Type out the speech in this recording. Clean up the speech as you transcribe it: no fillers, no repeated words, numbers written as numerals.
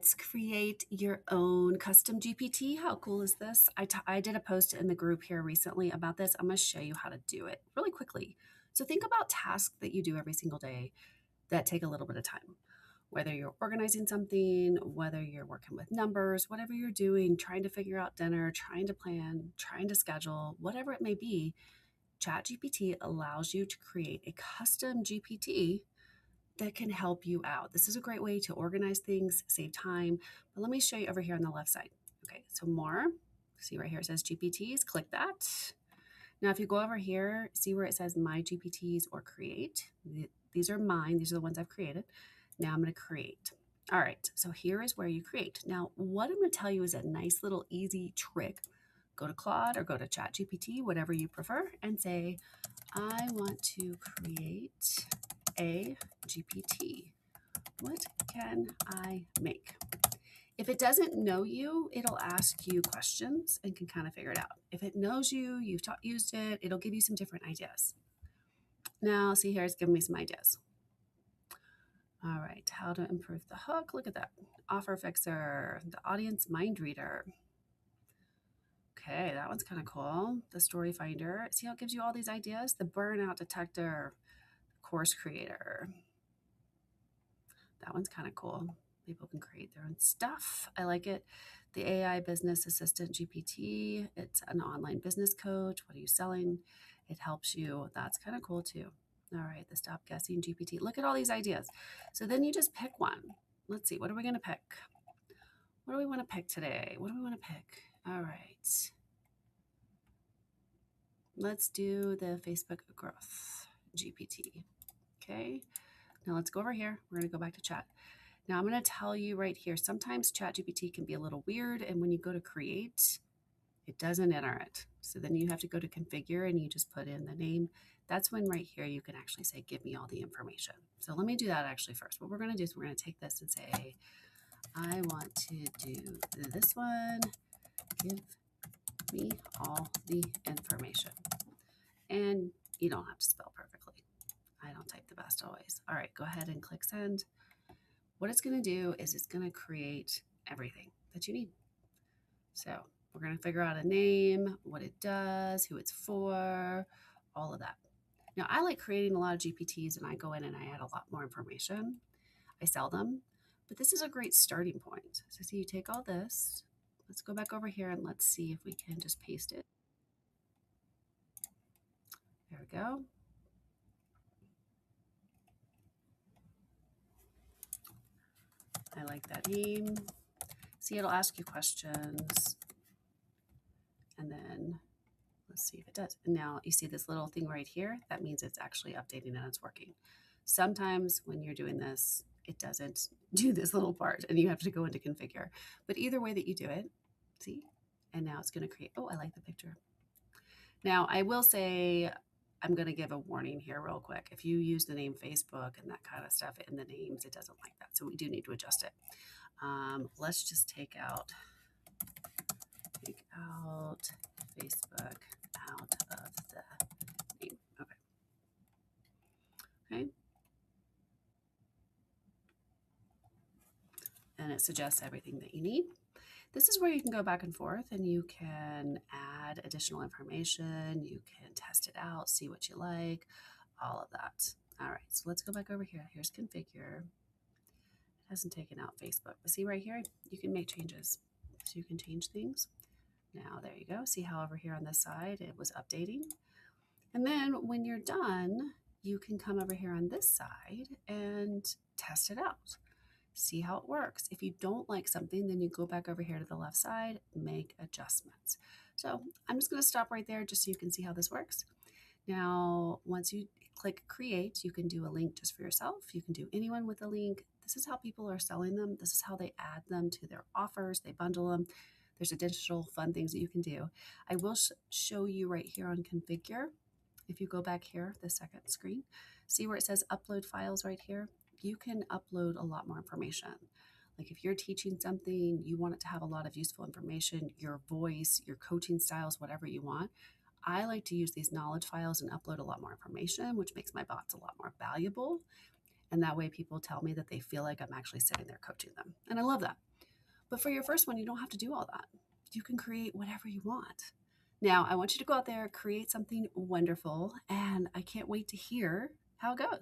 Let's create your own custom GPT. How cool is this? I did a post in the group here recently about this. I'm going to show you how to do it really quickly. So think about tasks that you do every single day that take a little bit of time. Whether you're organizing something, whether you're working with numbers, whatever you're doing, trying to figure out dinner, trying to plan, trying to schedule, whatever it may be, ChatGPT allows you to create a custom GPT that can help you out. This is a great way to organize things, save time. But let me show you over here on the left side. Okay, so more. See right here it says GPTs. Click that. Now, if you go over here, see where it says My GPTs or Create. These are mine. These are the ones I've created. Now I'm going to create. All right, so here is where you create. Now, what I'm going to tell you is a nice little easy trick. Go to Claude or go to ChatGPT, whatever you prefer, and say, I want to create a GPT. What can I make? If it doesn't know you, it'll ask you questions and can kind of figure it out. If it knows you, you've used it, it'll give you some different ideas. Now, see here, it's giving me some ideas. All right, how to improve the hook. Look at that. Offer fixer, the audience mind reader. Okay, that one's kind of cool. The story finder. See how it gives you all these ideas? The burnout detector, course creator. That one's kind of cool. People can create their own stuff. I like it. The AI business assistant GPT. It's an online business coach. What are you selling? It helps you. That's kind of cool too. All right, the stop guessing GPT. Look at all these ideas. So then you just pick one. Let's see, what are we going to pick? What do we want to pick today? What do we want to pick? All right. Let's do the Facebook growth GPT. Okay. Now let's go over here. We're going to go back to chat. Now I'm going to tell you right here, sometimes ChatGPT can be a little weird. And when you go to create, it doesn't enter it. So then you have to go to configure and you just put in the name. That's when right here you can actually say, give me all the information. So let me do that actually first. What we're going to do is we're going to take this and say, I want to do this one. Give me all the information. And you don't have to spell perfectly. I don't type the best always. All right, go ahead and click send. What it's going to do is it's going to create everything that you need. So we're going to figure out a name, what it does, who it's for, all of that. Now, I like creating a lot of GPTs and I go in and I add a lot more information. I sell them, but this is a great starting point. So see, you take all this. Let's go back over here and let's see if we can just paste it. There we go. I like that name. See, it'll ask you questions. And then let's see if it does. And now you see this little thing right here. That means it's actually updating and it's working. Sometimes when you're doing this, it doesn't do this little part and you have to go into configure. But either way that you do it, see? And now it's going to create, oh, I like the picture. Now I will say, I'm going to give a warning here real quick. If you use the name Facebook and that kind of stuff in the names, it doesn't like that. So we do need to adjust it. Let's just take out Facebook out of the name. Okay. Okay. And it suggests everything that you need. This is where you can go back and forth and you can add additional information. You can test it out, see what you like, all of that. All right, so let's go back over here. Here's configure. It hasn't taken out Facebook, but see right here, you can make changes. So you can change things. Now, there you go. See how over here on this side, it was updating. And then when you're done, you can come over here on this side and test it out. See how it works. If you don't like something, then you go back over here to the left side, make adjustments. So I'm just going to stop right there just so you can see how this works. Now, once you click create, you can do a link just for yourself. You can do anyone with a link. This is how people are selling them. This is how they add them to their offers. They bundle them. There's additional fun things that you can do. I will show you right here on configure. If you go back here, the second screen, see where it says upload files right here? You can upload a lot more information. Like if you're teaching something, you want it to have a lot of useful information, your voice, your coaching styles, whatever you want. I like to use these knowledge files and upload a lot more information, which makes my bots a lot more valuable. And that way people tell me that they feel like I'm actually sitting there coaching them. And I love that. But for your first one, you don't have to do all that. You can create whatever you want. Now, I want you to go out there, create something wonderful, and I can't wait to hear how it goes.